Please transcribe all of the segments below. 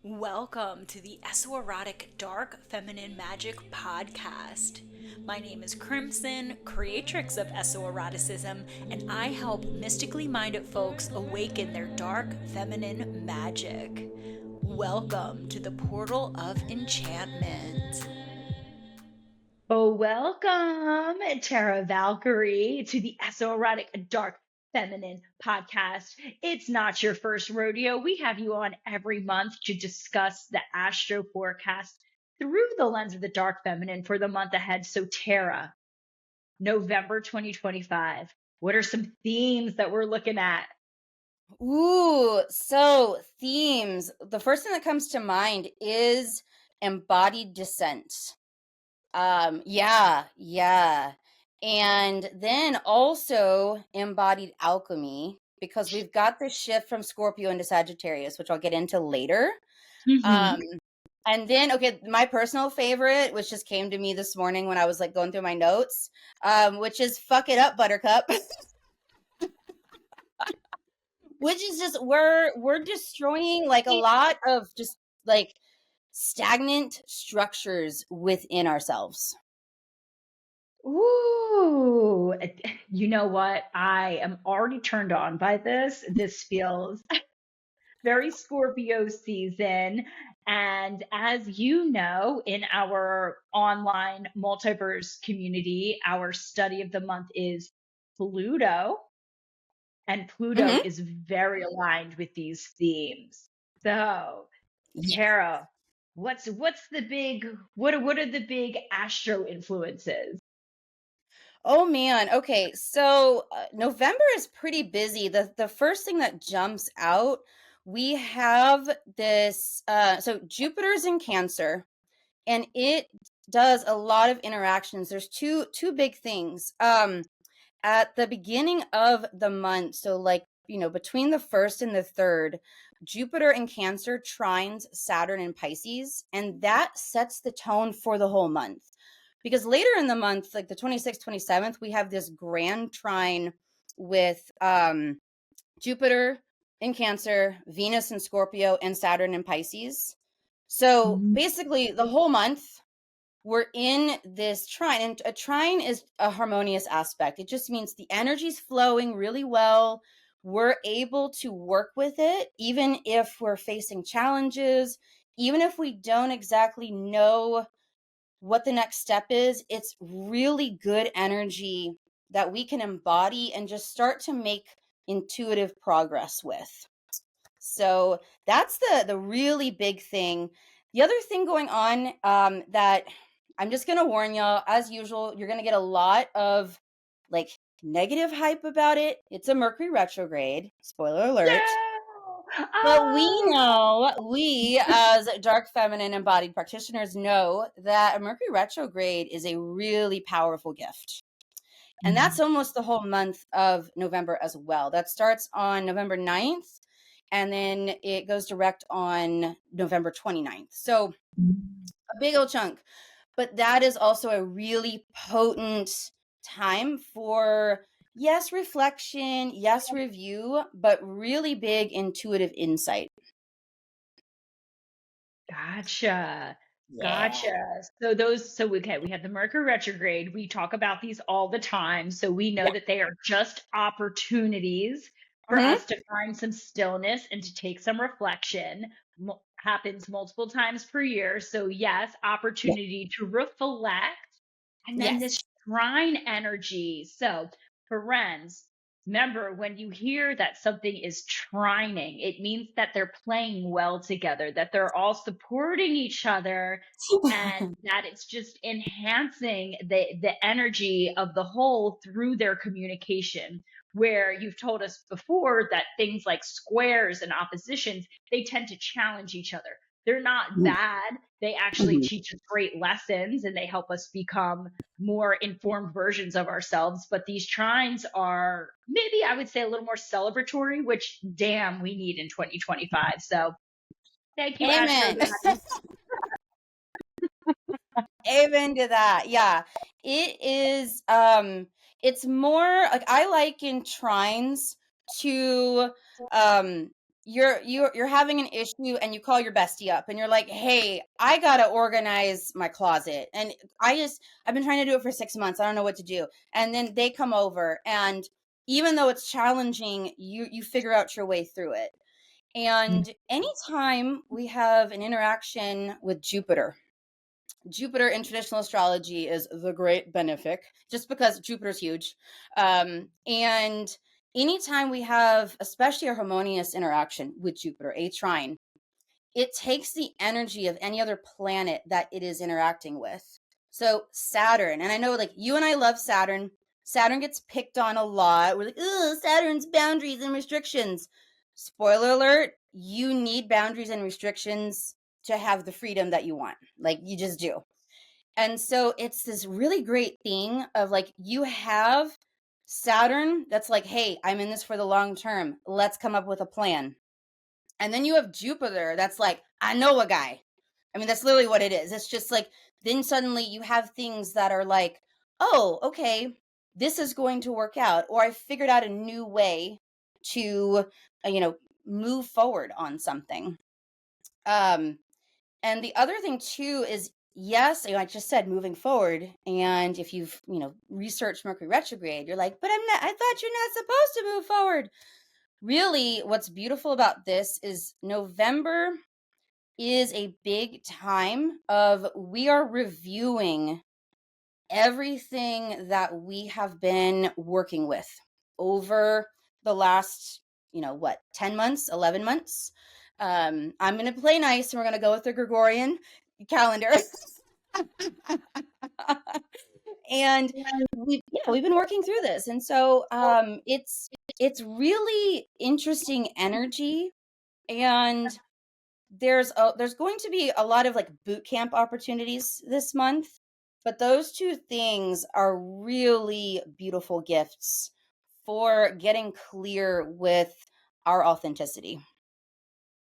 Welcome to the Esoerotic Dark Feminine Magic Podcast. My name is Crimson, creatrix of Esoeroticism, and I help mystically minded folks awaken their dark feminine magic. Welcome to the Portal of Enchantment. Oh, welcome, Tara Valkyrie, to the Esoerotic Dark Feminine podcast. It's not your first rodeo. We have you on every month to discuss the astro forecast through the lens of the dark feminine for the month ahead. So, Tara, November 2025, what are some themes that we're looking at? Ooh, so themes. The first thing that comes to mind is embodied descent. Yeah. And then also embodied alchemy, because we've got this shift from Scorpio into Sagittarius, which I'll get into later. Mm-hmm. And then, okay, my personal favorite, which just came to me this morning when I was like going through my notes, which is fuck it up, Buttercup. Which is just we're destroying like a lot of just like stagnant structures within ourselves. Ooh, you know what? I am already turned on by this. This feels very Scorpio season. And as you know, in our online multiverse community, our study of the month is Pluto, and Pluto Mm-hmm. is very aligned with these themes. So, Yeah. Tara, what's the big what are the big astro influences? Oh man. Okay. So November is pretty busy. The first thing that jumps out, we have this. So Jupiter's in Cancer, and it does a lot of interactions. There's two big things. At the beginning of the month, so like, between the first and the third, Jupiter in Cancer trines Saturn in Pisces, and that sets the tone for the whole month. Because later in the month, like the 26th, 27th, we have this grand trine with Jupiter in Cancer, Venus in Scorpio, and Saturn in Pisces. So basically, the whole month, we're in this trine, and a trine is a harmonious aspect. It just means the energy's flowing really well. We're able to work with it, even if we're facing challenges, even if we don't exactly know what the next step is. It's really good energy that we can embody and just start to make intuitive progress with. So that's the really big thing. The other thing going on, that I'm just gonna warn y'all, as usual, you're gonna get a lot of like negative hype about it. It's a Mercury retrograde, spoiler alert. No! But Oh! we as dark feminine embodied practitioners know that a Mercury retrograde is a really powerful gift. And that's almost the whole month of November as well. That starts on November 9th, and then it goes direct on November 29th. So a big old chunk. But that is also a really potent time for, yes, reflection, yes, review, but really big intuitive insight. Gotcha. Yeah. Gotcha. So okay, we have the Mercury retrograde. We talk about these all the time. So we know Yeah. that they are just opportunities for Hmm. us to find some stillness and to take some reflection. Happens multiple times per year. So yes, Yeah. opportunity to reflect. And then Yes. this shrine energy. So friends, remember, when you hear that something is trining, it means that they're playing well together, that they're all supporting each other, and that it's just enhancing the energy of the whole through their communication. Where you've told us before that things like squares and oppositions, they tend to challenge each other. They're not bad. They actually Mhm. teach us great lessons and they help us become more informed versions of ourselves. But these trines are maybe I would say a little more celebratory, which damn we need in 2025. So thank you, Astro Amen. Daddy. Amen to that. Yeah. It is it's more like I liken trines to you're having an issue and you call your bestie up and you're like, "Hey, I got to organize my closet." And I've been trying to do it for 6 months. I don't know what to do. And then they come over, and even though it's challenging, you figure out your way through it. And anytime we have an interaction with Jupiter in traditional astrology is the great benefic, just because Jupiter's huge. And anytime we have, especially a harmonious interaction with Jupiter, a trine, it takes the energy of any other planet that it is interacting with. So Saturn, and I know like you and I love Saturn. Saturn gets picked on a lot. We're like, oh, Saturn's boundaries and restrictions. Spoiler alert, you need boundaries and restrictions to have the freedom that you want. Like you just do. And so it's this really great thing of like you have Saturn that's like, hey, I'm in this for the long term. Let's come up with a plan. And then you have Jupiter that's like, I know a guy. I mean, that's literally what it is. It's just like, then suddenly you have things that are like, oh, okay, this is going to work out. Or I figured out a new way to, move forward on something. And the other thing too is, yes, I just said moving forward. And if you've, researched Mercury retrograde, you're like, but I thought you're not supposed to move forward. Really, what's beautiful about this is November is a big time of we are reviewing everything that we have been working with over the last, 10 months, 11 months. I'm going to play nice and we're going to go with the Gregorian calendar. And we've been working through this. And so it's really interesting energy. And there's going to be a lot of like boot camp opportunities this month, but those two things are really beautiful gifts for getting clear with our authenticity.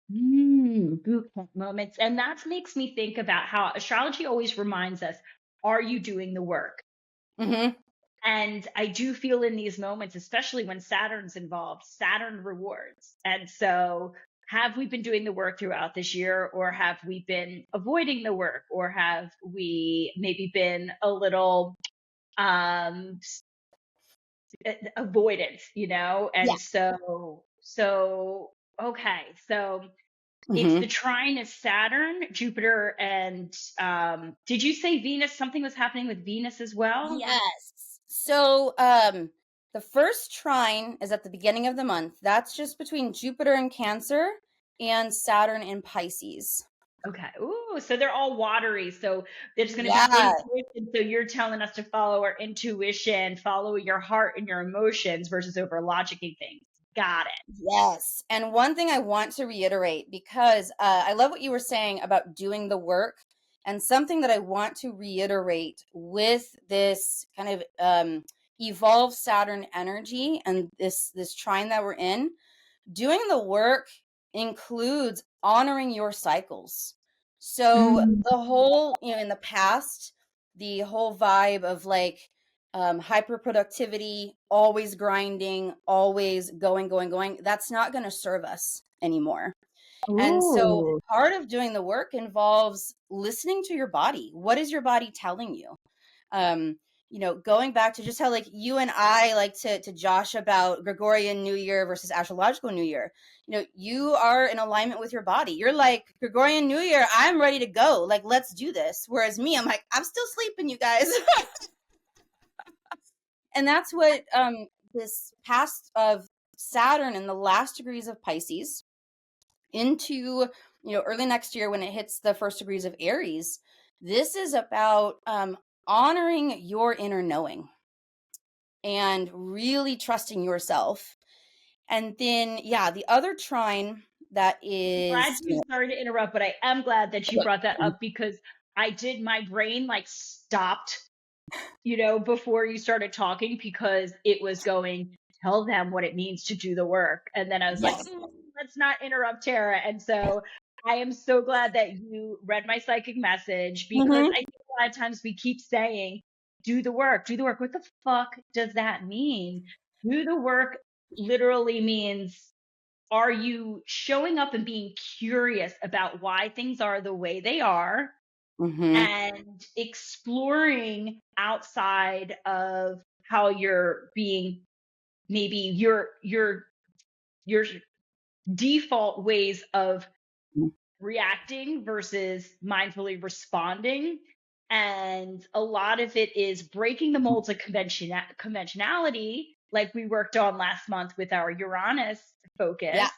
Boot camp moments. And that makes me think about how astrology always reminds us, are you doing the work? Mm-hmm. And I do feel in these moments, especially when Saturn's involved, Saturn rewards. And so have we been doing the work throughout this year, or have we been avoiding the work, or have we maybe been a little avoidant, Yeah. And so okay, so it's Mm-hmm. the trine of Saturn, Jupiter, and did you say Venus? Something was happening with Venus as well? Yes. So the first trine is at the beginning of the month. That's just between Jupiter in Cancer and Saturn in Pisces. Okay. Ooh, so they're all watery. So there's going to be Yeah. intuition. So you're telling us to follow our intuition, follow your heart and your emotions versus over logicking things. Got it. Yes. And one thing I want to reiterate, because I love what you were saying about doing the work, and something that I want to reiterate with this kind of evolved Saturn energy and this trine that we're in, doing the work includes honoring your cycles. So the whole, in the past, the whole vibe of like hyper productivity, always grinding, always going, that's not going to serve us anymore. And so Ooh. part of doing the work involves listening to your body. What is your body telling you? Um, going back to just how like you and I like to josh about Gregorian New Year versus astrological New Year. You are in alignment with your body. You're like, Gregorian New Year, I'm ready to go. Like, let's do this. Whereas me, I'm like, I'm still sleeping, you guys. And that's what this past of Saturn in the last degrees of Pisces into early next year when it hits the first degrees of Aries. This is about honoring your inner knowing and really trusting yourself. And then the other trine that Glad is you, sorry to interrupt, but I am glad that you brought that up because my brain like stopped, before you started talking because it was going, tell them what it means to do the work. And then I was like, yes. let's not interrupt Tara. And so I am so glad that you read my psychic message because Mm-hmm. I think a lot of times we keep saying, do the work, do the work. What the fuck does that mean? Do the work literally means are you showing up and being curious about why things are the way they are Mm-hmm. and exploring outside of how you're being, maybe your default ways of reacting versus mindfully responding. And a lot of it is breaking the molds of conventionality, like we worked on last month with our Uranus Yeah. focus.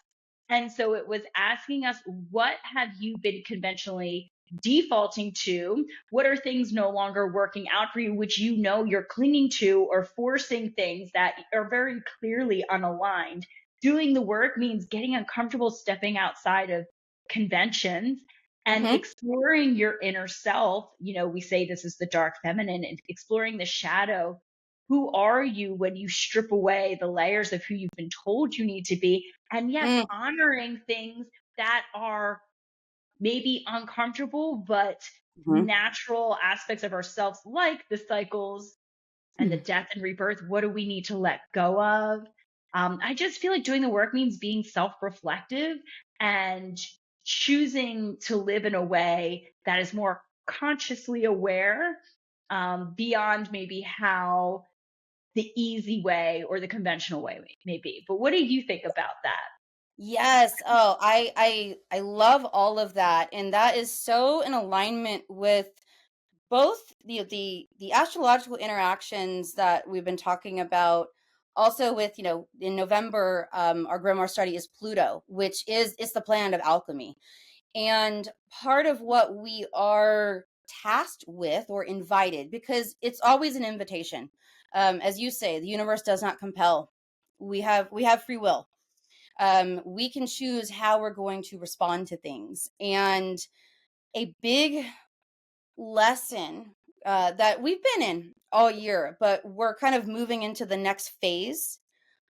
And so it was asking us, what have you been conventionally defaulting to? What are things no longer working out for you, which you know you're clinging to, or forcing things that are very clearly unaligned? Doing the work means getting uncomfortable, stepping outside of conventions and Mm-hmm. exploring your inner self. We say this is the dark feminine, and exploring the shadow. Who are you when you strip away the layers of who you've been told you need to be? And yes, honoring things that are maybe uncomfortable, but Mm-hmm. natural aspects of ourselves, like the cycles and the death and rebirth. What do we need to let go of? I just feel like doing the work means being self-reflective and choosing to live in a way that is more consciously aware, beyond maybe how the easy way or the conventional way may be. But what do you think about that? Yes. Oh, I love all of that, and that is so in alignment with both the astrological interactions that we've been talking about. Also, with in November, our grimoire study is Pluto, which is it's the planet of alchemy, and part of what we are tasked with or invited, because it's always an invitation. As you say, the universe does not compel. We have free will. We can choose how we're going to respond to things. And a big lesson that we've been in all year, but we're kind of moving into the next phase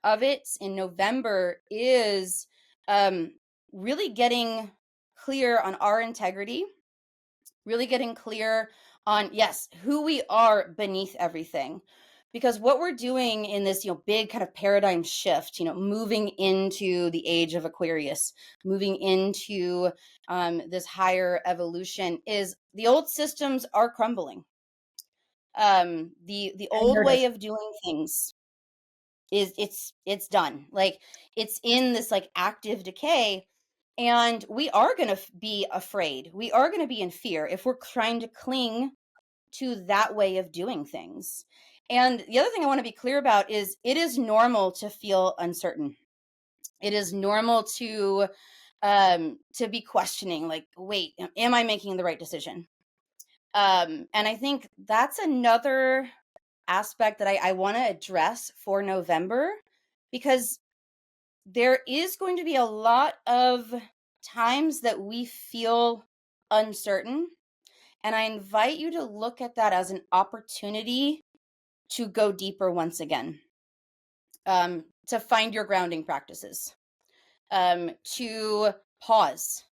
of it in November, is um, really getting clear on our integrity, really getting clear on, yes, who we are beneath everything. Because what we're doing in this, big kind of paradigm shift, moving into the age of Aquarius, moving into this higher evolution, is the old systems are crumbling. The I old way noticed of doing things is it's done. Like, it's in this like active decay, and we are going to be afraid. We are going to be in fear if we're trying to cling to that way of doing things. And the other thing I want to be clear about is it is normal to feel uncertain. It is normal to be questioning, like, wait, am I making the right decision? And I think that's another aspect that I want to address for November, because there is going to be a lot of times that we feel uncertain. And I invite you to look at that as an opportunity to go deeper once again, to find your grounding practices, to pause,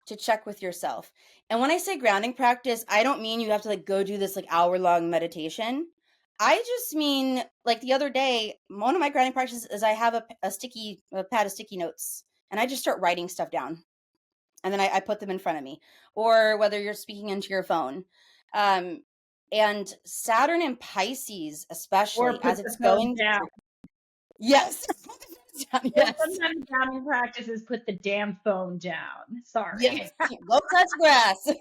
to check with yourself. And when I say grounding practice, I don't mean you have to like go do this like hour-long meditation. I just mean, like, the other day, one of my grounding practices is I have a pad of sticky notes, and I just start writing stuff down, and then I put them in front of me. Or whether you're speaking into your phone. Um, and Saturn and Pisces, or especially as put the it's phone going down. through. Yes. Or Yes. sometimes grounding practices put the damn phone down. Sorry. Yes. Go touch grass.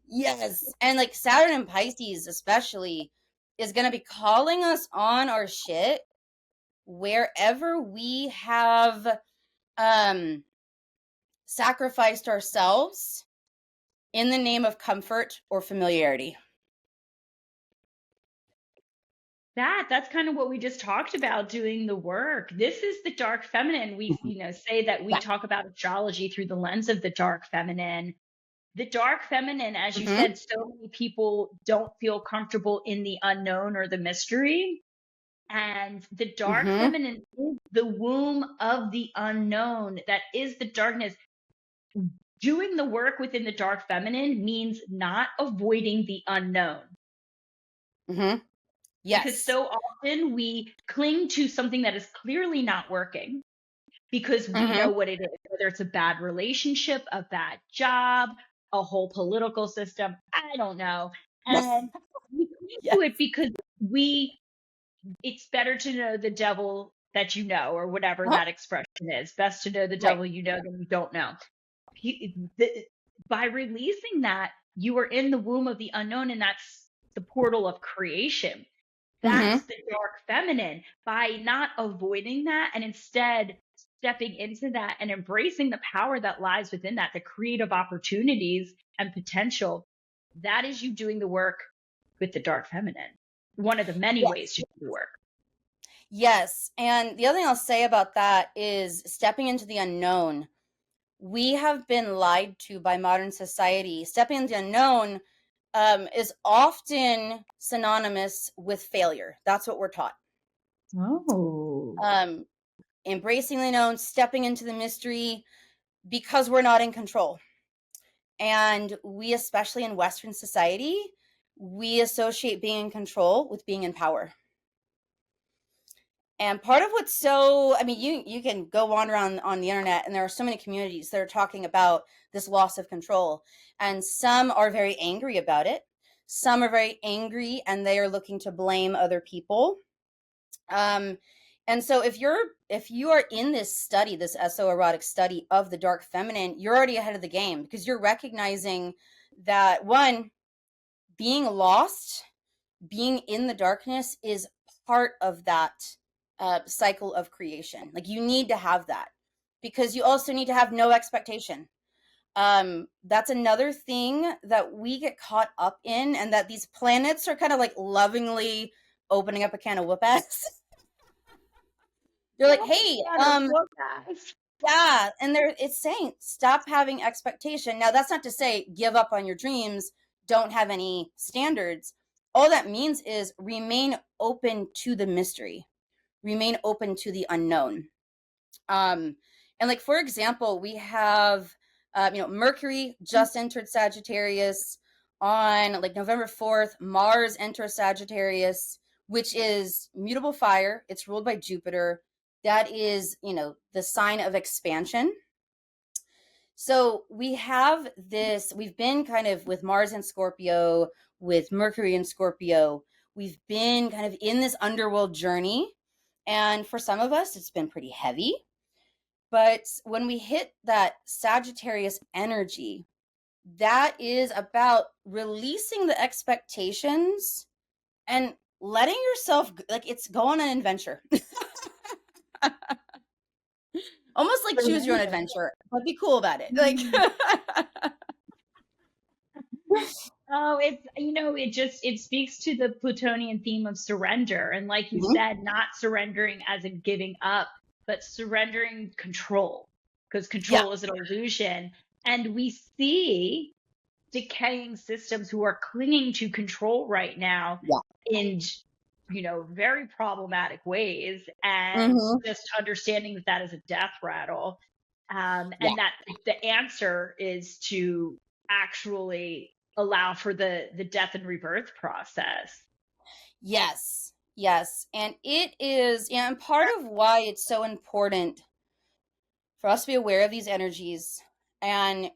Yes. And like Saturn and Pisces, especially, is going to be calling us on our shit wherever we have um sacrificed ourselves in the name of comfort or familiarity. That's kind of what we just talked about, doing the work. This is the dark feminine. We, say that we Yeah. talk about astrology through the lens of the dark feminine. The dark feminine, as you Mm-hmm. said, so many people don't feel comfortable in the unknown or the mystery. And the dark Mm-hmm. feminine is the womb of the unknown. That is the darkness. Doing the work within the dark feminine means not avoiding the unknown, Mm-hmm. because Yes. so often we cling to something that is clearly not working. because we know what it is, whether it's a bad relationship, a bad job, a whole political system. I don't know. And we cling Yes. to it because it's better to know the devil that you know, or whatever that expression is. Best to know the devil you know than you don't know. By releasing that, you are in the womb of the unknown, and that's the portal of creation. That's the dark feminine. By not avoiding that and instead stepping into that and embracing the power that lies within that, the creative opportunities and potential, that is you doing the work with the dark feminine. One of the many ways to do the work. Yes. And the other thing I'll say about that is stepping into the unknown. We have been lied to by modern society. Stepping into the unknown is often synonymous with failure. That's what we're taught. Oh. Embracing the unknown, stepping into the mystery, because we're not in control. And we, especially in Western society, we associate being in control with being in power. And part of what's so, I mean, you can go wander around on the internet, and there are so many communities that are talking about this loss of control. And some are very angry about it. Some are very angry and they are looking to blame other people. And so if you are in this study, this esoerotic study of the dark feminine, you're already ahead of the game, because you're recognizing that, one, being lost, being in the darkness is part of that cycle of creation. Like, you need to have that, because you also need to have no expectation. That's another thing that we get caught up in, and that these planets are kind of like lovingly opening up a can of whoop ass. They're like, hey, yeah, and it's saying stop having expectation. Now, that's not to say give up on your dreams, don't have any standards. All that means is remain open to the mystery, remain open to the unknown. And like, for example, we have Mercury just entered Sagittarius on like November 4th. Mars enters Sagittarius, which is mutable fire. It's ruled by Jupiter. That is, the sign of expansion. So we have this, we've been kind of with Mars in Scorpio, with Mercury in Scorpio, we've been kind of in this underworld journey. And for some of us, it's been pretty heavy. But when we hit that Sagittarius energy, that is about releasing the expectations and letting yourself, like, it's go on an adventure. Almost like choose your own adventure, but be cool about it. Like, oh, it speaks to the Plutonian theme of surrender. And like you said, not surrendering as in giving up, but surrendering control, because control is an illusion. And we see decaying systems who are clinging to control right now in very problematic ways, and just understanding that is a death rattle, and that the answer is to actually allow for the death and rebirth process. Yes. And it is, and part of why it's so important for us to be aware of these energies, and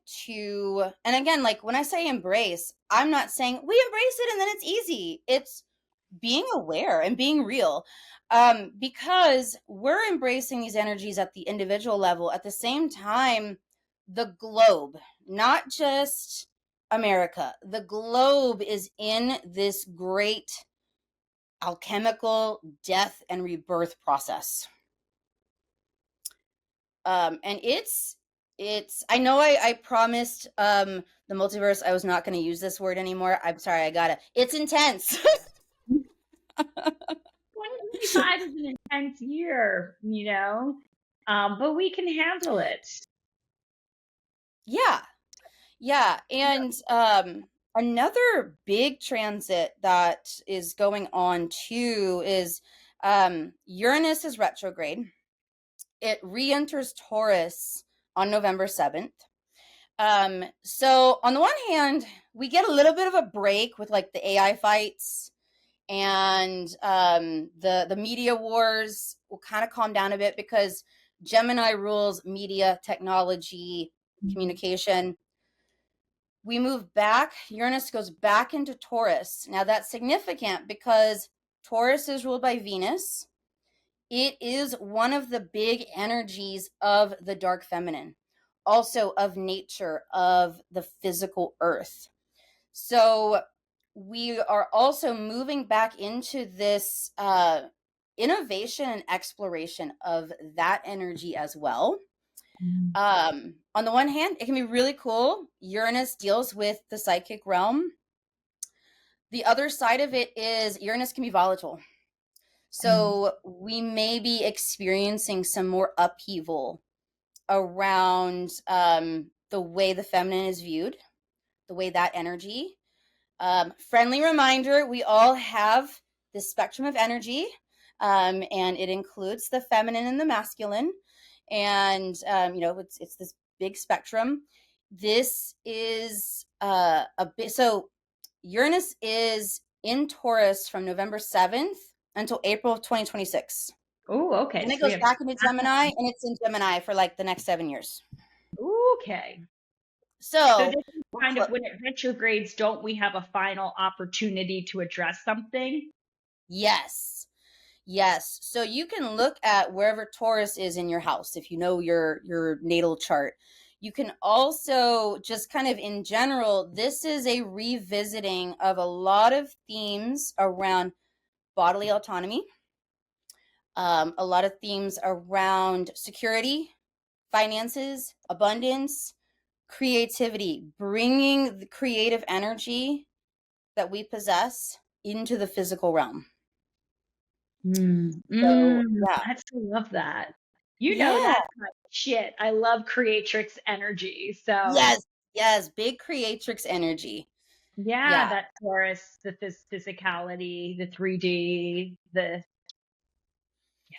again, like, when I say embrace, I'm not saying we embrace it and then it's easy. It's being aware and being real, because we're embracing these energies at the individual level. At the same time, the globe, not just America, the globe is in this great alchemical death and rebirth process. And it's I know I promised the multiverse I was not going to use this word anymore. I'm sorry, it's intense. 2025 is an intense year, but we can handle it. Yeah. And another big transit that is going on too is Uranus is retrograde. It re-enters Taurus on November 7th. So on the one hand, we get a little bit of a break with like the AI fights, and the media wars will kind of calm down a bit, because Gemini rules media, technology, communication. We move back, Uranus goes back into Taurus. Now that's significant because Taurus is ruled by Venus. It is one of the big energies of the dark feminine, also of nature, of the physical earth. So we are also moving back into this innovation and exploration of that energy as well. On the one hand, it can be really cool. Uranus deals with the psychic realm. The other side of it is Uranus can be volatile. So we may be experiencing some more upheaval around the way the feminine is viewed, the way that energy. Friendly reminder, we all have this spectrum of energy, and it includes the feminine and the masculine. And, it's this big spectrum. This is a bit, so Uranus is in Taurus from November 7th until April of 2026. Oh, okay. Then it So we goes have, back into Gemini, and it's in Gemini for like the next 7 years. okay. So So this is kind of when it retrogrades, don't we have a final opportunity to address something? yes. Yes. So you can look at wherever Taurus is in your house if you know your natal chart. You can also just kind of in general, this is a revisiting of a lot of themes around bodily autonomy, a lot of themes around security, finances, abundance, creativity, bringing the creative energy that we possess into the physical realm. So, yeah. I love that. Yeah. That's my shit. I love creatrix energy. So Yes, big creatrix energy. yeah, Yeah. that Taurus, the physicality, the 3D,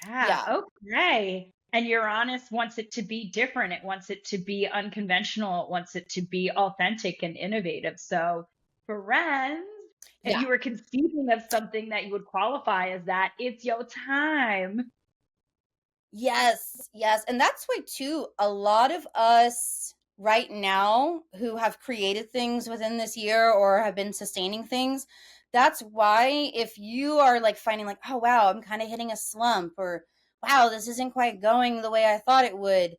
Yeah. okay. And Uranus wants it to be different. It wants it to be unconventional. It wants it to be authentic and innovative. So, friends, if Yeah. you were conceiving of something that you would qualify as that, it's your time. Yes. And that's why too, a lot of us right now who have created things within this year or have been sustaining things, that's why if you are like finding like, oh wow, I'm kind of hitting a slump, or wow, this isn't quite going the way I thought it would.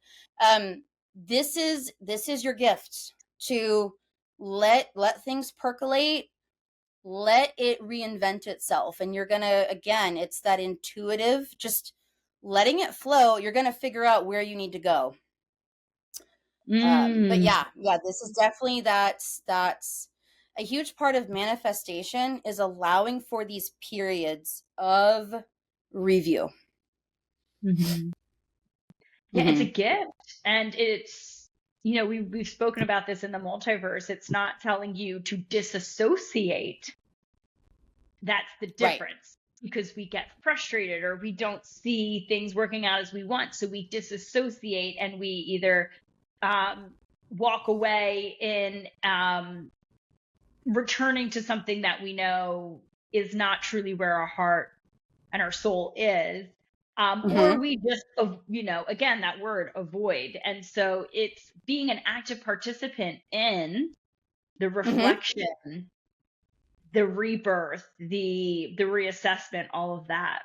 This is your gift to let things percolate, let it reinvent itself. And you're gonna, again, it's that intuitive, just letting it flow. You're gonna figure out where you need to go. But yeah, this is definitely that's a huge part of manifestation, is allowing for these periods of review. Yeah, it's a gift. And it's, we've spoken about this in the multiverse. It's not telling you to disassociate. That's the difference. Because we get frustrated or we don't see things working out as we want. So we disassociate and we either walk away in returning to something that we know is not truly where our heart and our soul is. Or we just, again, that word avoid. And so it's being an active participant in the reflection, the rebirth, the reassessment, all of that.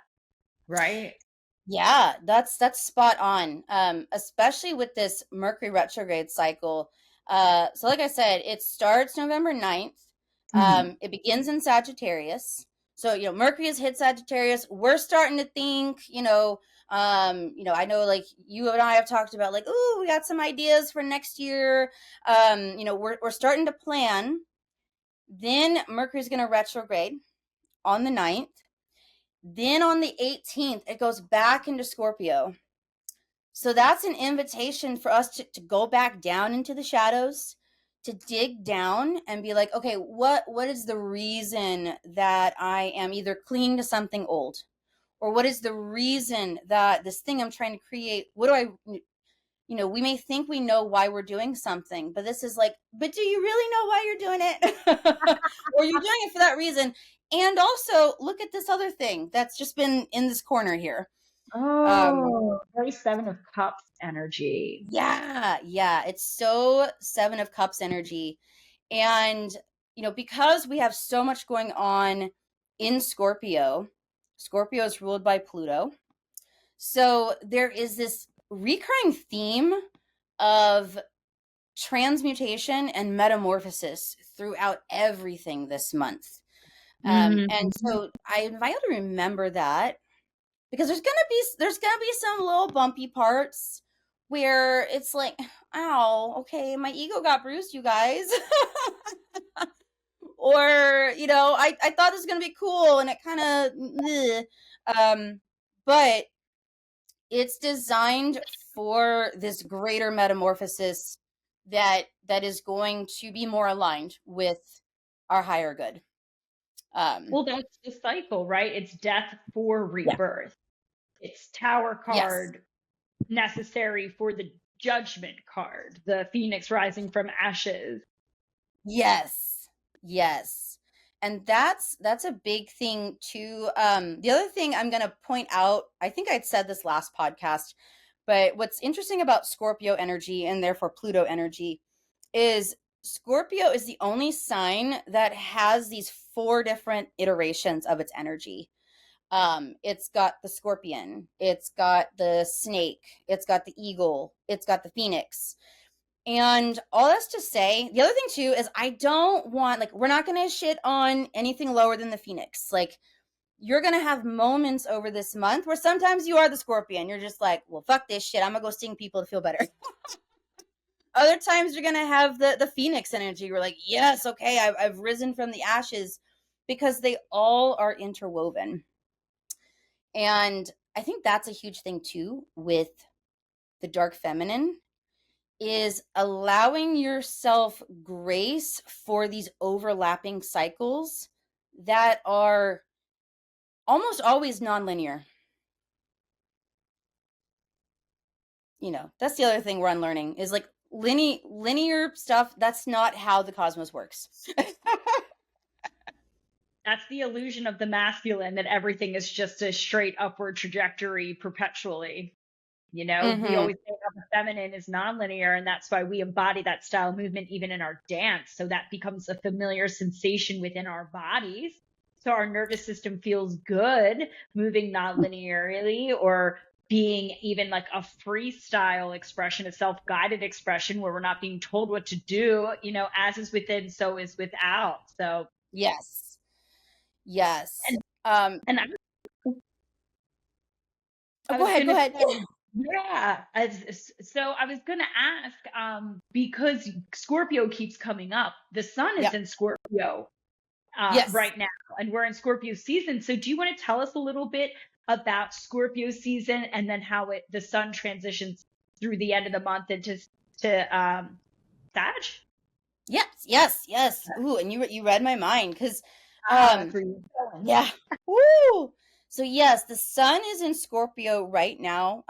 Right. Yeah, that's spot on. Especially with this Mercury retrograde cycle. So like I said, it starts November 9th. It begins in Sagittarius. So, Mercury has hit Sagittarius. We're starting to think, I know like you and I have talked about like, ooh, we got some ideas for next year. We're starting to plan. Then Mercury's going to retrograde on the 9th. Then on the 18th, it goes back into Scorpio. So that's an invitation for us to go back down into the shadows, to dig down and be like, okay, what is the reason that I am either clinging to something old? Or what is the reason that this thing I'm trying to create, we may think we know why we're doing something, but this is like, but do you really know why you're doing it? Or you're doing it for that reason. And also look at this other thing that's just been in this corner here. Very Seven of Cups energy. Yeah, it's so Seven of Cups energy. And, because we have so much going on in Scorpio, Scorpio is ruled by Pluto. So there is this recurring theme of transmutation and metamorphosis throughout everything this month. And so I invite you to remember that, because there's gonna be some little bumpy parts where it's like, ow, okay, my ego got bruised, you guys. Or, I thought this was gonna be cool and it kind of but it's designed for this greater metamorphosis that is going to be more aligned with our higher good. Well, that's the cycle, right? It's death for Yeah. rebirth. It's Tower Yes. card necessary for the Judgment card, the Phoenix rising from ashes. Yes. Yes. And that's a big thing too. The other thing I'm going to point out, I think I'd said this last podcast, but what's interesting about Scorpio energy and therefore Pluto energy is Scorpio is the only sign that has these 4 different iterations of its energy. It's got the scorpion, it's got the snake, it's got the eagle, it's got the phoenix. And all that's to say, the other thing too is I don't want, like, we're not going to shit on anything lower than the phoenix. Like, you're going to have moments over this month where sometimes you are the scorpion. You're just like, well, fuck this shit. I'm going to go sting people to feel better. Other times you're going to have the phoenix energy. You're like, yes, okay, I've risen from the ashes, because they all are interwoven. And I think that's a huge thing too with the dark feminine, is allowing yourself grace for these overlapping cycles that are almost always nonlinear. That's the other thing we're unlearning, is like linear stuff. That's not how the cosmos works. That's the illusion of the masculine, that everything is just a straight upward trajectory perpetually. We always say that the feminine is nonlinear, and that's why we embody that style movement even in our dance. So that becomes a familiar sensation within our bodies. So our nervous system feels good moving nonlinearly, or being even like a freestyle expression, a self-guided expression where we're not being told what to do, as is within, so is without. So Yes. and Um, and I go was ahead. gonna Go ahead. say, yeah. So I was gonna ask, because Scorpio keeps coming up. The sun is Yeah. in Scorpio Yes. right now, and we're in Scorpio season. So do you want to tell us a little bit about Scorpio season, and then how the sun transitions through the end of the month into Sag? Yes. Ooh, and you read my mind, because That's where you're going. yeah. Woo! So yes, the sun is in Scorpio right now.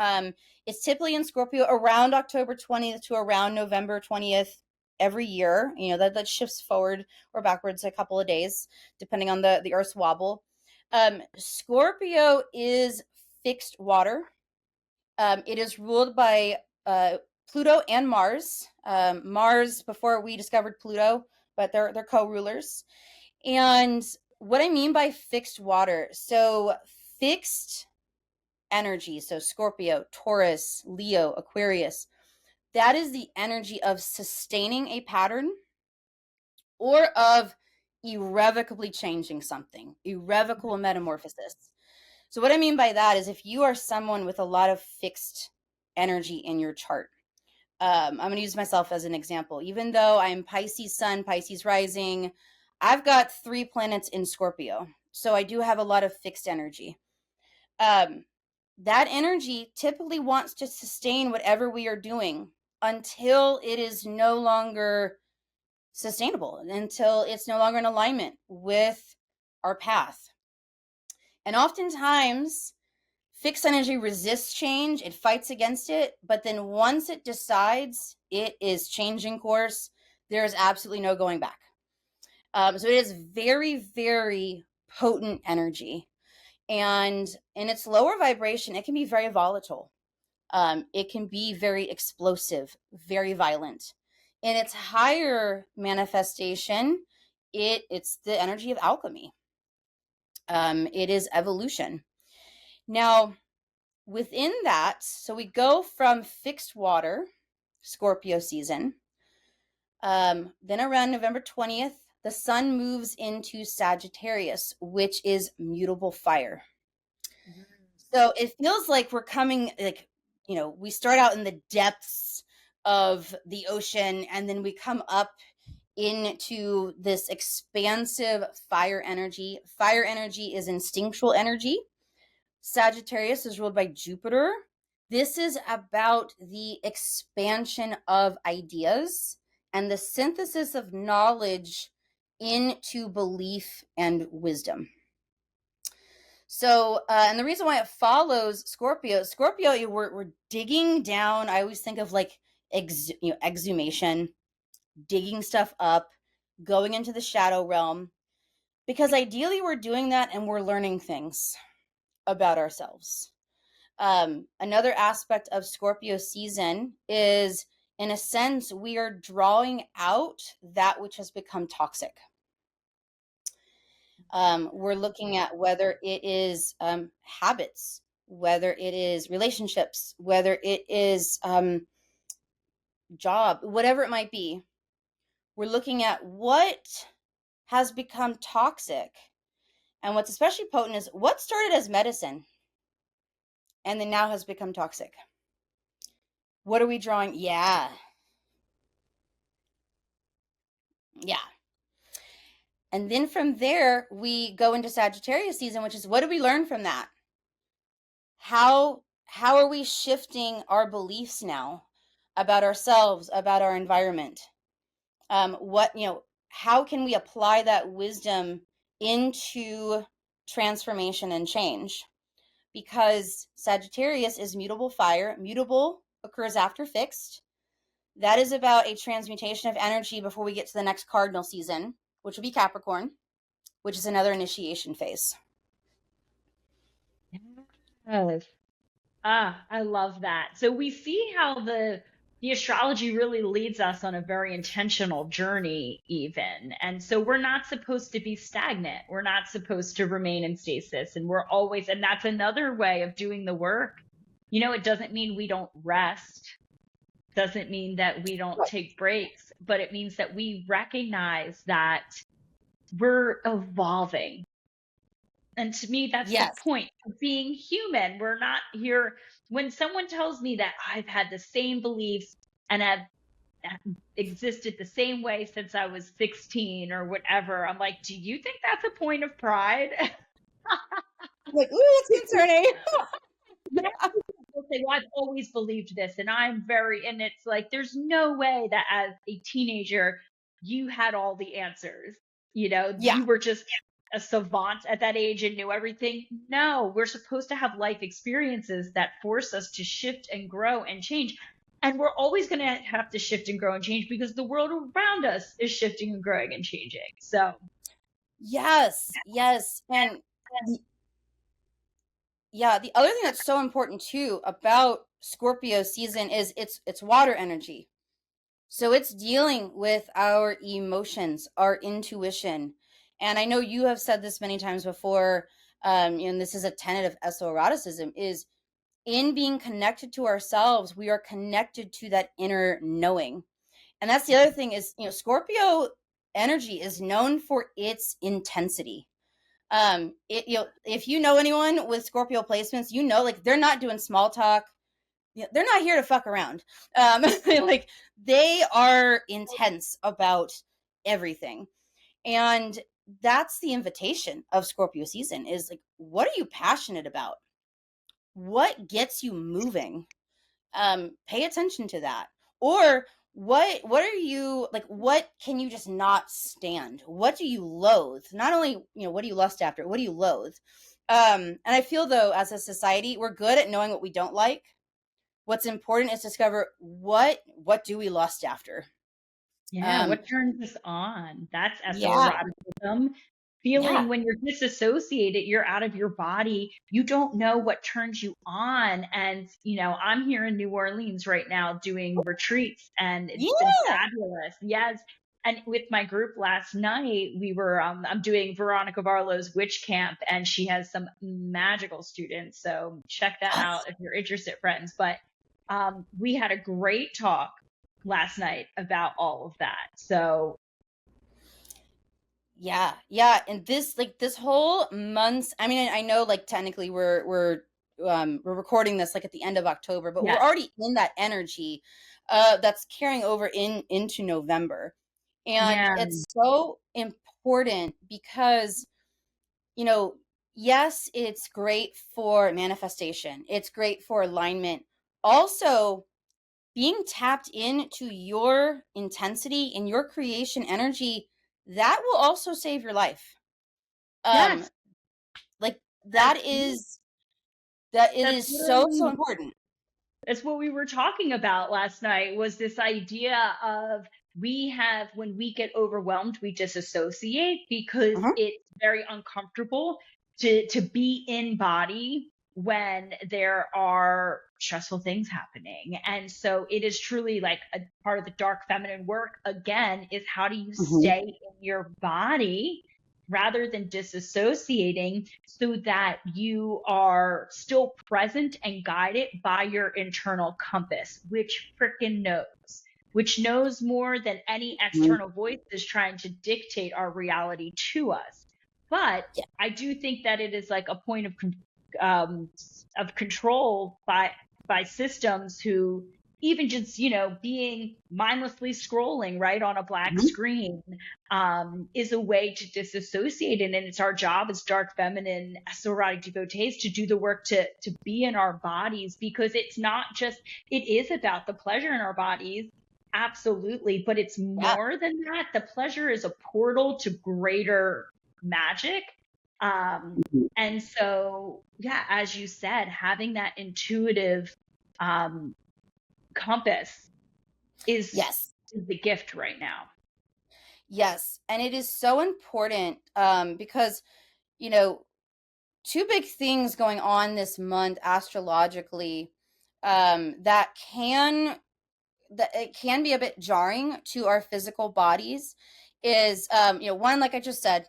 It's typically in Scorpio around October 20th to around November 20th every year. That shifts forward or backwards a couple of days, depending on the Earth's wobble. Scorpio is fixed water. It is ruled by Pluto and Mars. Mars before we discovered Pluto, but they're co-rulers. And what I mean by fixed water, so fixed energy, so Scorpio, Taurus, Leo, Aquarius, that is the energy of sustaining a pattern or of irrevocably changing something, irrevocable metamorphosis. So what I mean by that is, if you are someone with a lot of fixed energy in your chart, I'm going to use myself as an example. Even though I'm Pisces sun, Pisces rising, I've got 3 planets in Scorpio. So I do have a lot of fixed energy. That energy typically wants to sustain whatever we are doing until it is no longer sustainable, until it's no longer in alignment with our path. And oftentimes, fixed energy resists change, it fights against it, but then once it decides it is changing course, there is absolutely no going back. So it is very, very potent energy. And in its lower vibration, it can be very volatile. It can be very explosive, very violent. In its higher manifestation, it's the energy of alchemy. It is evolution. Now, within that, so we go from fixed water, Scorpio season. Then around November 20th, the sun moves into Sagittarius, which is mutable fire. So it feels like we're coming, like, we start out in the depths of the ocean, and then we come up into this expansive fire energy. Fire energy is instinctual energy. Sagittarius is ruled by Jupiter. This is about the expansion of ideas and the synthesis of knowledge into belief and wisdom. So, and the reason why it follows Scorpio, we're digging down. I always think of like exhumation, digging stuff up, going into the shadow realm, because ideally we're doing that and we're learning things about ourselves. Another aspect of Scorpio season is, in a sense, we are drawing out that which has become toxic. We're looking at whether it is habits, whether it is relationships, whether it is job, whatever it might be. We're looking at what has become toxic. And what's especially potent is what started as medicine and then now has become toxic. What are we drawing? Yeah. And then from there, we go into Sagittarius season, which is, what do we learn from that? How are we shifting our beliefs now about ourselves, about our environment? How can we apply that wisdom into transformation and change? Because Sagittarius is mutable fire. Mutable occurs after fixed. That is about a transmutation of energy before we get to the next cardinal season, which will be Capricorn, which is another initiation phase. Yes. I love that. So we see how the astrology really leads us on a very intentional journey even. And so we're not supposed to be stagnant. We're not supposed to remain in stasis, and we're always, and that's another way of doing the work. It doesn't mean we don't rest. Doesn't mean that we don't take breaks, but it means that we recognize that we're evolving. And to me, that's the point of being human. We're not here. When someone tells me that I've had the same beliefs and have existed the same way since I was 16 or whatever, I'm like, do you think that's a point of pride? I'm like, ooh, it's concerning. People say, well, I've always believed this, and and it's like, there's no way that as a teenager, you had all the answers. You were just a savant at that age and knew everything. No, we're supposed to have life experiences that force us to shift and grow and change. And we're always going to have to shift and grow and change because the world around us is shifting and growing and changing. So, yes. And the other thing that's so important too about Scorpio season is it's water energy. So it's dealing with our emotions, our intuition. And I know you have said this many times before, and this is a tenet of esoeroticism, is in being connected to ourselves, we are connected to that inner knowing. And that's the other thing is, Scorpio energy is known for its intensity. If you know anyone with Scorpio placements, like, they're not doing small talk. They're not here to fuck around. Like, they are intense about everything. And that's the invitation of Scorpio season is, like, what are you passionate about? What gets you moving? Pay attention to that. Or what are you, like, what can you just not stand? What do you loathe? Not only, what do you lust after? What do you loathe? And I feel, though, as a society, we're good at knowing what we don't like. What's important is to discover what do we lust after. what turns us on? That's esoeroticism. feeling Yeah. when you're disassociated, you're out of your body. You don't know what turns you on. And, I'm here in New Orleans right now doing retreats, and it's been Yeah. fabulous. Yes. And with my group last night, I'm doing Veronica Varlow's Witch Camp, and she has some magical students. So check that Yes. out if you're interested, friends. But we had a great talk last night about all of that. So Yeah. Yeah. And this whole month, I mean, I know like technically we're recording this like at the end of October, but we're yes, already in that energy that's carrying over into November. And yeah, it's so important because, you know, yes, it's great for manifestation. It's great for alignment. Also, being tapped into your intensity and your creation energy, that will also save your life. Um, yes. like That's that it that's is so literally important. that's what we were talking about last night, was this idea of, when we get overwhelmed, we disassociate because Mhm. it's very uncomfortable to be in body when there are stressful things happening. And so it is truly like a part of the dark feminine work, again, is how do you Mhm. stay in your body rather than disassociating, so that you are still present and guided by your internal compass, which freaking knows more than any Mhm. external voice is trying to dictate our reality to us. But Yeah. I do think that it is like a point um, of control by systems who, even just being mindlessly scrolling right on a black Mhm. screen, is a way to disassociate. And it's our job as dark feminine esoteric devotees to do the work to be in our bodies, because it's not just, it is about the pleasure in our bodies, absolutely, but it's Yeah. more than that. The pleasure is a portal to greater magic. um Mhm. and so, yeah, as you said, having that intuitive um compass is Yes. is the gift right now. Yes. And it is so important because, you know, two big things going on this month astrologically that it can be a bit jarring to our physical bodies is one, like I just said,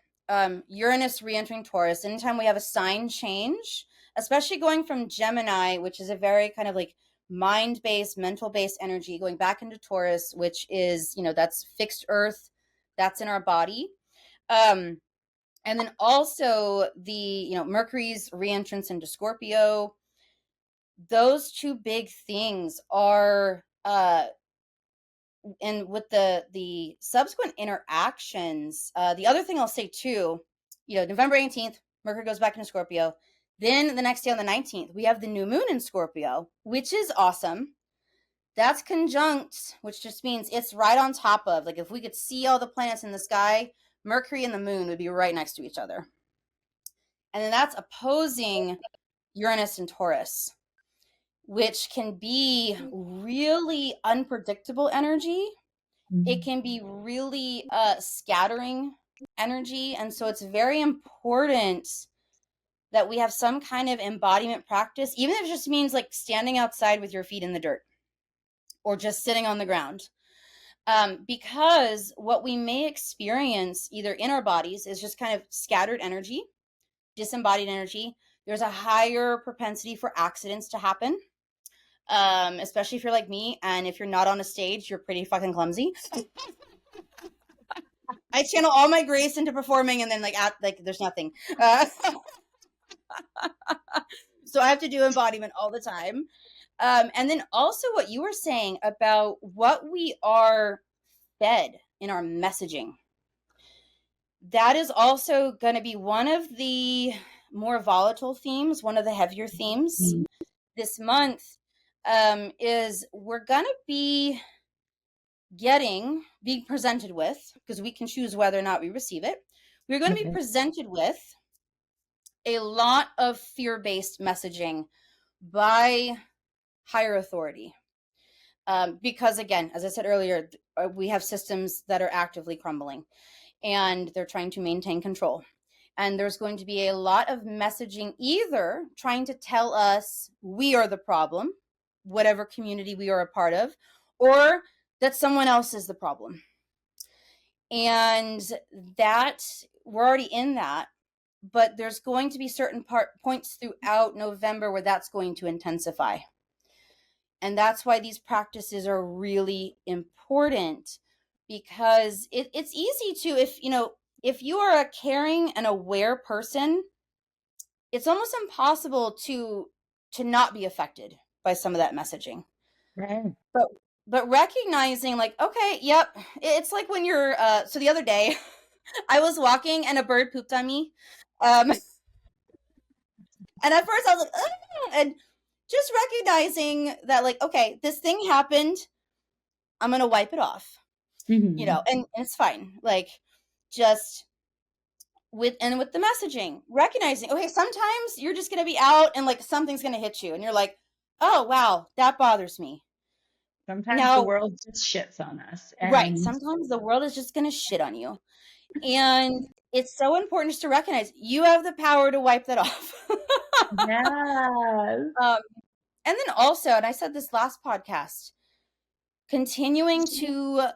Uranus re-entering Taurus. Anytime we have a sign change, especially going from Gemini, which is a very kind of like mind-based, mental-based energy, going back into Taurus, which is, that's fixed earth, that's in our body. And then also the, Mercury's re-entrance into Scorpio. Those two big things are and with the subsequent interactions, the other thing I'll say too, November 18th, Mercury goes back into Scorpio. Then the next day on the 19th, we have the new moon in Scorpio, which is awesome. That's conjunct, which just means it's right on top of, like, if we could see all the planets in the sky, Mercury and the moon would be right next to each other. And then that's opposing Uranus and Taurus, which can be really unpredictable energy. It can be really scattering energy. And so it's very important that we have some kind of embodiment practice, even if it just means like standing outside with your feet in the dirt or just sitting on the ground. Because what we may experience either in our bodies is just kind of scattered energy, disembodied energy. There's a higher propensity for accidents to happen, especially if you're like me. And if you're not on a stage, you're pretty fucking clumsy. I channel all my grace into performing, and then there's nothing. So I have to do embodiment all the time. And then also what you were saying about what we are fed in our messaging. That is also going to be one of the more volatile themes, one of the heavier themes this month. Is we're going to be being presented with, because we can choose whether or not we receive it. We're going to be presented with a lot of fear-based messaging by higher authority. Because again, as I said earlier, we have systems that are actively crumbling and they're trying to maintain control. And there's going to be a lot of messaging either trying to tell us we are the problem, whatever community we are a part of, or that someone else is the problem. And that we're already in that, but there's going to be certain points throughout November where that's going to intensify. And that's why these practices are really important, because it's easy to, if you are a caring and aware person, it's almost impossible to not be affected by some of that messaging. Right. But recognizing, like, okay, yep, it's like when you're so the other day I was walking and a bird pooped on me, and at first I was like, ugh! And just recognizing that, like, okay, this thing happened, I'm gonna wipe it off, and it's fine. Like, just with the messaging, recognizing, okay, sometimes you're just gonna be out and like something's gonna hit you and you're like, oh wow, that bothers me. Sometimes the Now, world just shits on us. right, And sometimes the world is just gonna shit on you. And it's so important just to recognize you have the power to wipe that off. yes. And then also, and I said this last podcast, continuing to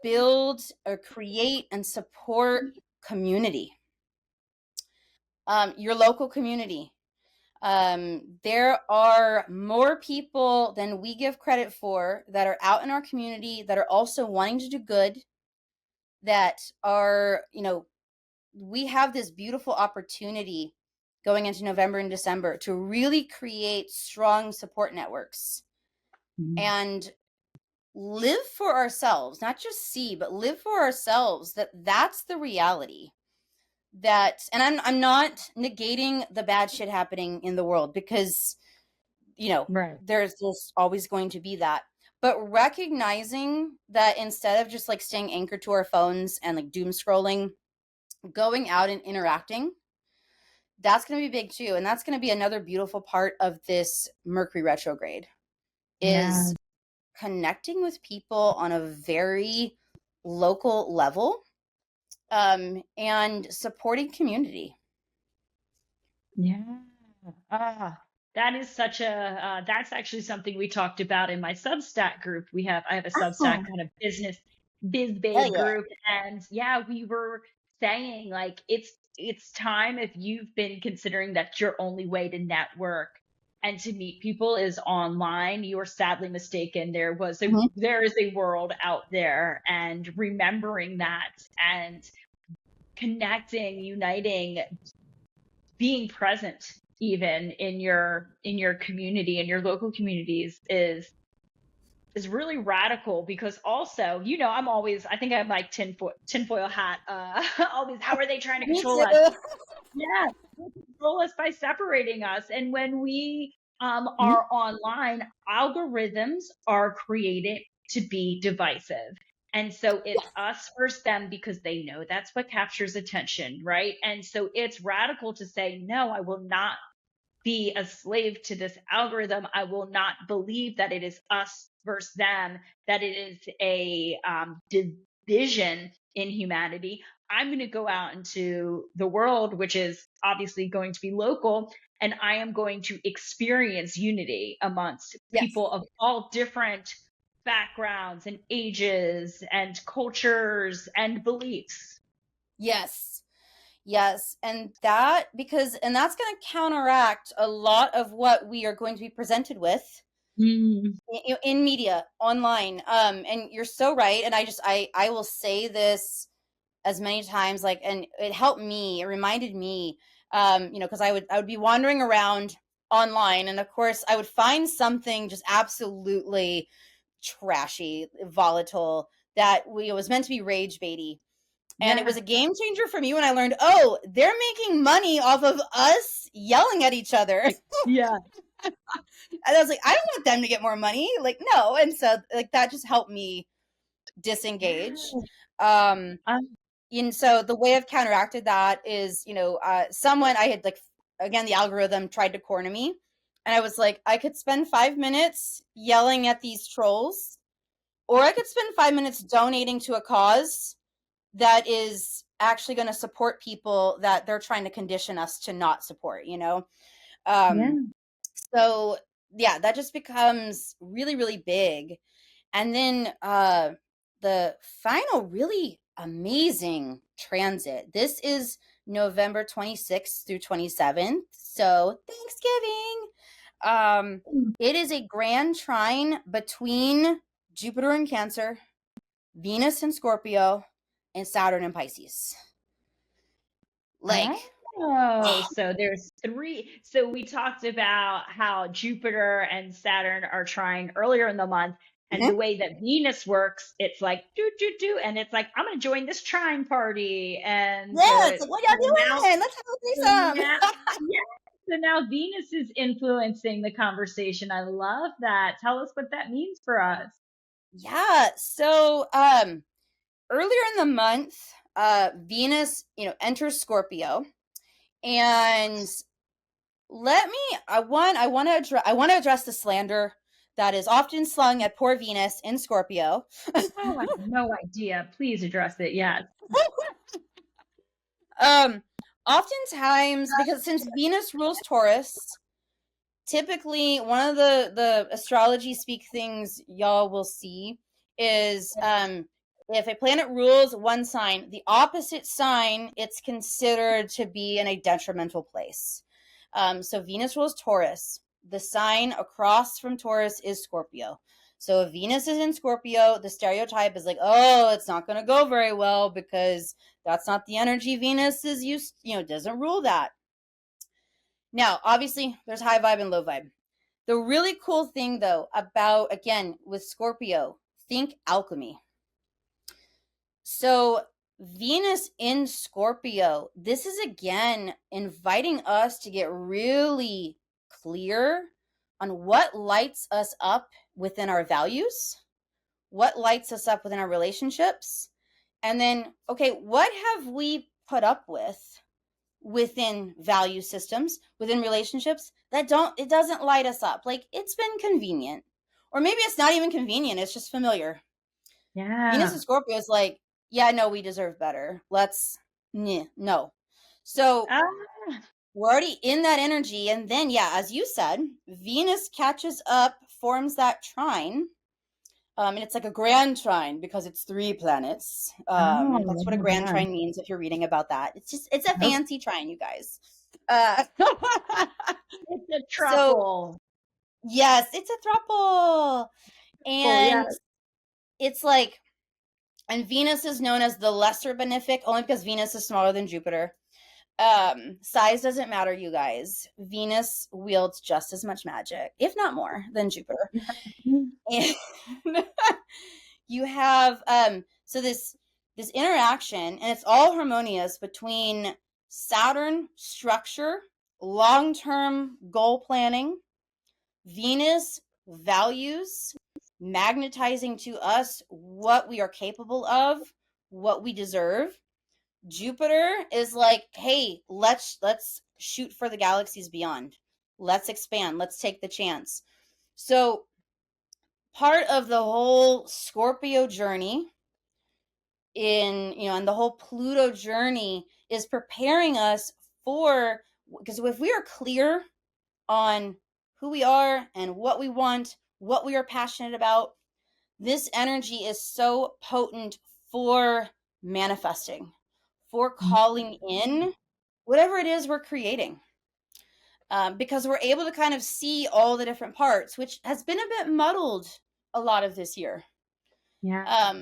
build or create and support community, your local community. There are more people than we give credit for that are out in our community that are also wanting to do good, that are, we have this beautiful opportunity going into November and December to really create strong support networks and live for ourselves, not just see, but live for ourselves, that's the reality. That, and I'm not negating the bad shit happening in the world, because Right. there's just always going to be that, but recognizing that instead of just like staying anchored to our phones and like doom scrolling, going out and interacting, that's going to be big too. And that's going to be another beautiful part of this Mercury retrograde, is connecting with people on a very local level, and supporting community. Yeah. That is such a that's actually something we talked about in my Substack group. I have a Substack kind of business biz babe Yeah. group, and yeah, we were saying like it's time, if you've been considering that your only way to network and to meet people is online, you are sadly mistaken. There is a world out there, and remembering that and connecting, uniting, being present even in your community, in your local communities, is really radical. Because also, I think I have like tinfoil hat, always, how are they trying to Me control us? too. Yeah, they control us by separating us. And when we are online, algorithms are created to be divisive. And so it's us versus them, because they know that's what captures attention, right? And so it's radical to say, no, I will not be a slave to this algorithm. I will not believe that it is us versus them, that it is a division in humanity. I'm going to go out into the world, which is obviously going to be local, and I am going to experience unity amongst people of all different backgrounds and ages and cultures and beliefs. Yes. And that's going to counteract a lot of what we are going to be presented with in media, online. And you're so right. And I will say this as many times, like, and it helped me, it reminded me, because I would be wandering around online, and of course I would find something just absolutely trashy, volatile, that was meant to be rage baity. And it was a game changer for me when I learned, oh, they're making money off of us yelling at each other. Yeah. And I was like, I don't want them to get more money. Like, no. And so like that just helped me disengage. And so the way I've counteracted that is, someone I had, like, again, the algorithm tried to corner me. And I was like, I could spend 5 minutes yelling at these trolls, or I could spend 5 minutes donating to a cause that is actually going to support people that they're trying to condition us to not support, Yeah. So yeah, that just becomes really, really big. And then the final really amazing transit. This is November 26th through 27th. So Thanksgiving. It is a grand trine between Jupiter in Cancer, Venus in Scorpio, and Saturn in Pisces. Like, Oh, so there's three. So we talked about how Jupiter and Saturn are trying earlier in the month, and mhm. the way that Venus works, it's like do do do, and it's like I'm gonna join this trine party, and Yeah, it's like, what y'all now, doing? Let's so have a now, threesome. yeah, so now Venus is influencing the conversation. I love that. Tell us what that means for us. Yeah. So earlier in the month, Venus, enters Scorpio, and I want to address the slander that is often slung at poor Venus in Scorpio. Oh, I have no idea. Please address it. Yes. um Oftentimes, because since Venus rules Taurus, typically one of the astrology speak things y'all will see is if a planet rules one sign, the opposite sign, it's considered to be in a detrimental place. So Venus rules Taurus. The sign across from Taurus is Scorpio. So if Venus is in Scorpio, the stereotype is like, oh, it's not going to go very well because that's not the energy Venus is used, doesn't rule that. Now, obviously, there's high vibe and low vibe. The really cool thing, though, about, again, with Scorpio, think alchemy. So, Venus in Scorpio, this is again inviting us to get really clear on what lights us up within our values, what lights us up within our relationships, and then, okay, what have we put up with within value systems, within relationships that it doesn't light us up. Like, it's been convenient. Or maybe it's not even convenient, it's just familiar. Venus Yeah. and Scorpio is like, yeah, no, we deserve better. No. So Ah, we're already in that energy. And then, yeah, as you said, Venus catches up, forms that trine. And it's like a grand trine because it's 3 planets. That's what a oh, grand yeah. trine means if you're reading about that. It's a Nope. fancy trine, you guys. Uh, It's a so truffle. yes, it's a throuple. Oh, yeah. And it's like, and Venus is known as the lesser benefic only because Venus is smaller than Jupiter. Size doesn't matter, you guys. Venus wields just as much magic, if not more, than Jupiter. And you have so this interaction, and it's all harmonious between Saturn structure, long-term goal planning, Venus values, magnetizing to us what we are capable of, what we deserve. Jupiter is like, hey, let's shoot for the galaxies beyond. Let's expand. Let's take the chance. So part of the whole Scorpio journey and the whole Pluto journey is preparing us for, because if we are clear on who we are and what we want, what we are passionate about, this energy is so potent for manifesting, for calling in whatever it is we're creating. Because we're able to kind of see all the different parts, which has been a bit muddled a lot of this year. Yeah.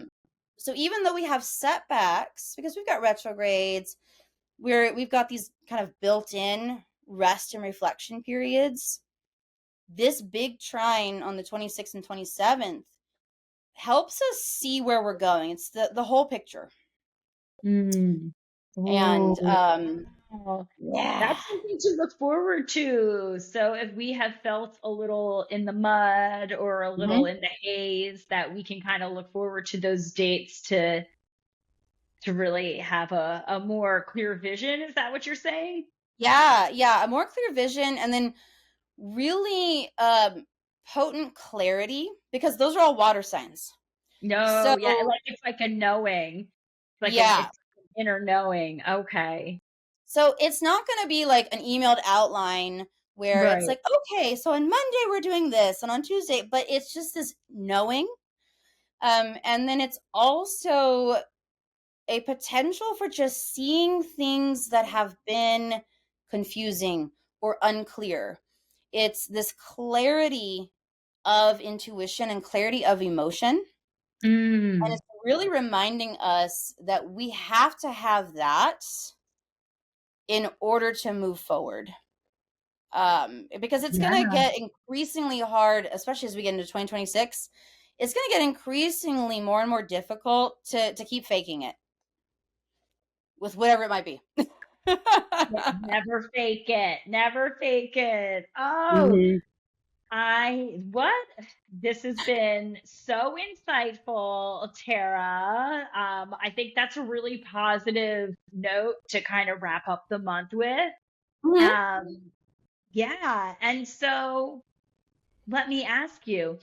So even though we have setbacks, because we've got retrogrades, we've got these kind of built-in rest and reflection periods, this big trine on the 26th and 27th helps us see where we're going. It's the whole picture. Mm. And Oh, yeah. that's something to look forward to. So if we have felt a little in the mud or a little Mhm. in the haze, that we can kind of look forward to those dates to really have a more clear vision. Is that what you're saying? Yeah, a more clear vision, and then really potent clarity, because those are all water signs. No, So yeah, like it's like a knowing. It's like yeah, Inner knowing. Okay. So it's not going to be like an emailed outline where it's Right. like, okay, so on Monday we're doing this and on Tuesday, but it's just this knowing. And then it's also a potential for just seeing things that have been confusing or unclear. It's this clarity of intuition and clarity of emotion. And Mm. it's really reminding us that we have to have that in order to move forward. Because it's going to Yeah. get increasingly hard, especially as we get into 2026. It's going to get increasingly more and more difficult to keep faking it with whatever it might be. Yeah, never fake it. Never fake it. Oh, Mhm. what? This has been so insightful, Tara. I think that's a really positive note to kind of wrap up the month with. Mhm. Yeah. And so let me ask you,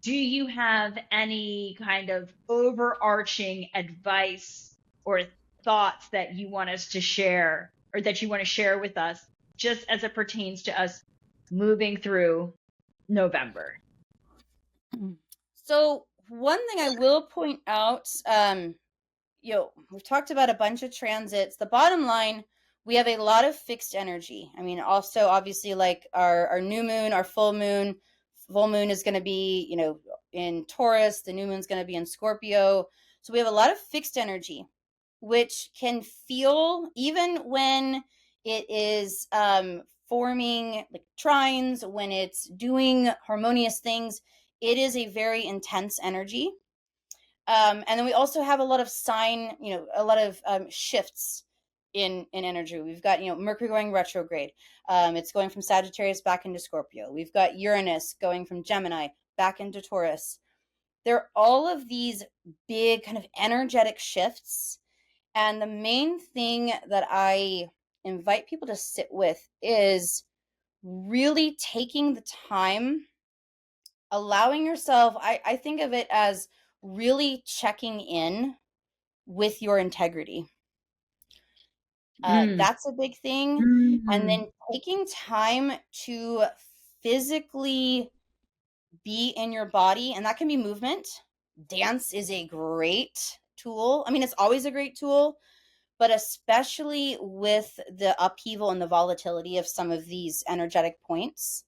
do you have any kind of overarching advice or thoughts that you want us to share or that you want to share with us just as it pertains to us moving through November? So one thing I will point out, we've talked about a bunch of transits. The bottom line, we have a lot of fixed energy. I mean, also obviously like our new moon, our full moon. Full moon is going to be, in Taurus, the new moon's going to be in Scorpio. So we have a lot of fixed energy, which can feel, even when it is forming like trines, when it's doing harmonious things, it is a very intense energy. And then we also have a lot of a lot of shifts in energy. We've got Mercury going retrograde. It's going from Sagittarius back into Scorpio. We've got Uranus going from Gemini back into Taurus. There are all of these big kind of energetic shifts, and the main thing that I invite people to sit with is really taking the time, allowing yourself. I think of it as really checking in with your integrity. Mm. That's a big thing. And Mm. then taking time to physically be in your body, and that can be movement. Dance is a great tool. I mean, it's always a great tool, but especially with the upheaval and the volatility of some of these energetic points.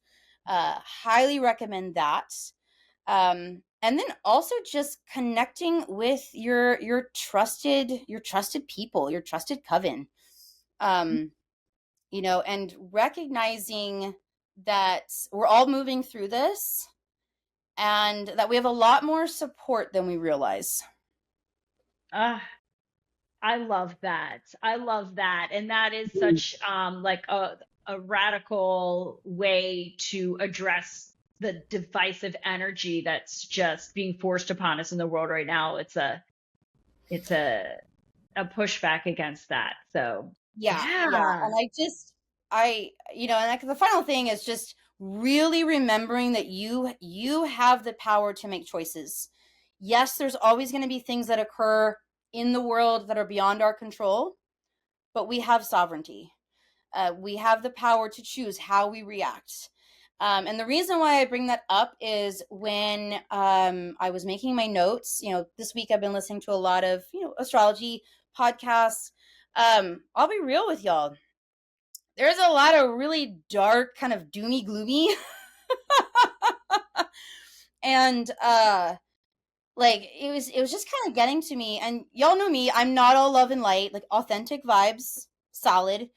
Highly recommend that. And then also just connecting with your trusted people, your trusted coven. um and recognizing that we're all moving through this and that we have a lot more support than we realize. Ah, I love that. I love that. And that is Mhm. such like a radical way to address the divisive energy that's just being forced upon us in the world right now. It's a pushback against that. So, Yeah, yeah. and and like the final thing is just really remembering that you have the power to make choices. Yes, there's always going to be things that occur in the world that are beyond our control, but we have sovereignty. We have the power to choose how we react. And the reason why I bring that up is when I was making my notes, this week I've been listening to a lot of, astrology podcasts. I'll be real with y'all. There's a lot of really dark, kind of doomy, gloomy. And like it was just kind of getting to me, and y'all know me, I'm not all love and light, like authentic vibes, solid.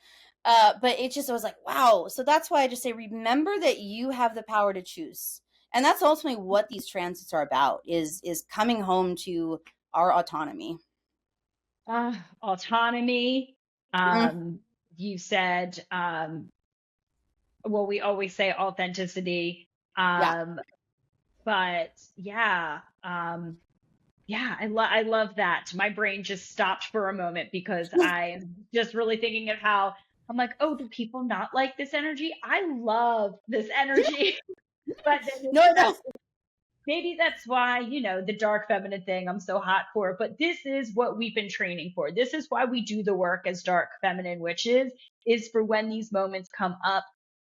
But it just, I was like, wow. So that's why I just say, remember that you have the power to choose, and that's ultimately what these transits are about, is coming home to our autonomy. Autonomy. Mm, Um, you said, well, we always say authenticity. yeah. But yeah, yeah, I love that. My brain just stopped for a moment because I'm just really thinking of how I'm like, oh, do people not like this energy? I love this energy. But then No, no. maybe that's why, the dark feminine thing I'm so hot for, but this is what we've been training for. This is why we do the work as dark feminine witches, is for when these moments come up,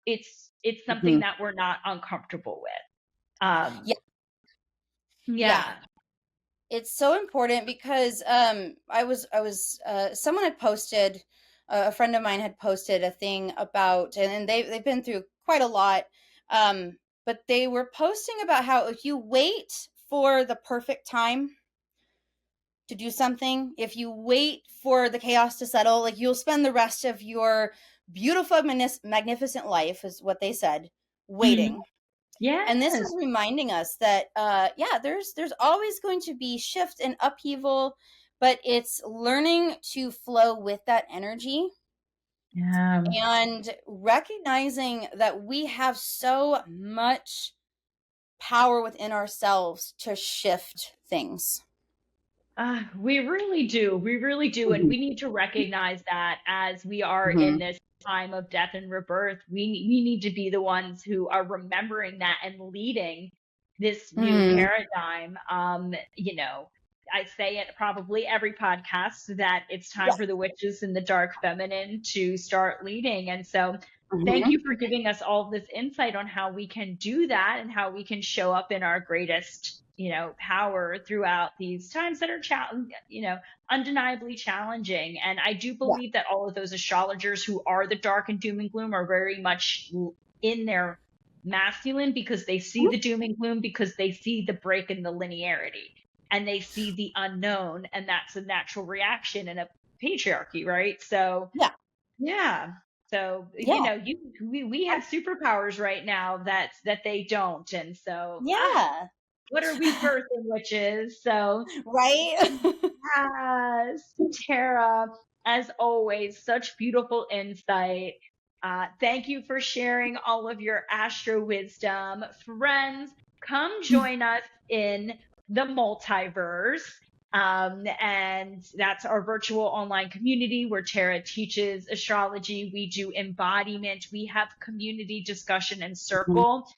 it's something Mhm. that we're not uncomfortable with. Yeah, yeah. Yeah. It's so important because someone had posted, a friend of mine had posted a thing about, and they've been through quite a lot, but they were posting about how if you wait for the perfect time to do something, if you wait for the chaos to settle, like you'll spend the rest of your beautiful magnificent life, is what they said, Mhm. waiting. And this Yes. is reminding us that yeah, there's always going to be shift and upheaval, but it's learning to flow with that energy Yeah. and recognizing that we have so much power within ourselves to shift things. We really do. We really do. And Mhm. we need to recognize that as we are in Mhm. this time of death and rebirth, we need to be the ones who are remembering that and leading this new Mhm. paradigm. I say it probably every podcast that it's time Yeah. for the witches and the dark feminine to start leading. And so thank Mhm. you for giving us all this insight on how we can do that and how we can show up in our greatest, power throughout these times that are undeniably challenging. And I do Yeah. believe that all of those astrologers who are the dark and doom and gloom are very much in their masculine, because they see Mhm. the doom and gloom, because they see the break in the linearity and they see the unknown, and that's a natural reaction in a patriarchy, right? So Yeah. yeah. So, Yeah. we have superpowers right now that they don't. And so, Yeah. what are we birthing, witches? So, Right? yes, Tara, as always, such beautiful insight. Thank you for sharing all of your astro wisdom. Friends, come join us in the multiverse. And that's our virtual online community where Tara teaches astrology. We do embodiment, we have community discussion and Mhm. circle.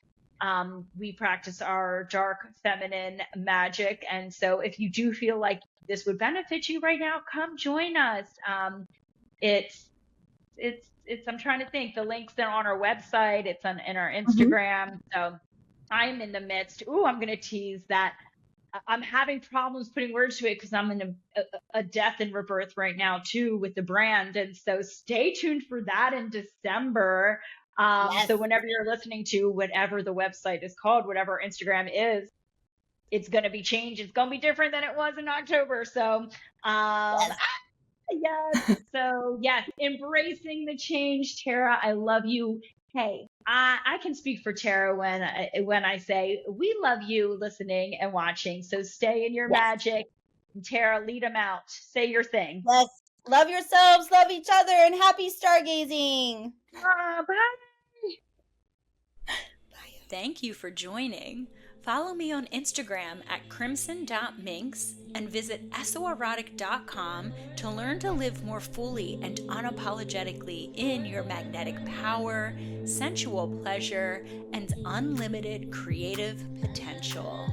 We practice our dark feminine magic. And so if you do feel like this would benefit you right now, come join us. It's, I'm trying to think, the links are on our website, it's in our Mhm. Instagram. So I'm in the midst. Ooh, I'm going to tease that. I'm having problems putting words to it because I'm in a death and rebirth right now too with the brand. And so stay tuned for that in December. Yes. So whenever you're listening to whatever the website is called, whatever Instagram is, it's going to be changed. It's going to be different than it was in October. So, Yes. yes. So yes, embracing the change, Tara. I love you. Hey, I can speak for Tara when I say we love you listening and watching. So stay in your Yes. magic. Tara, lead them out. Say your thing. Yes. Love yourselves, love each other, and happy stargazing. Bye. Thank you for joining. Follow me on Instagram at crimson.minx and visit esoerotic.com to learn to live more fully and unapologetically in your magnetic power, sensual pleasure, and unlimited creative potential.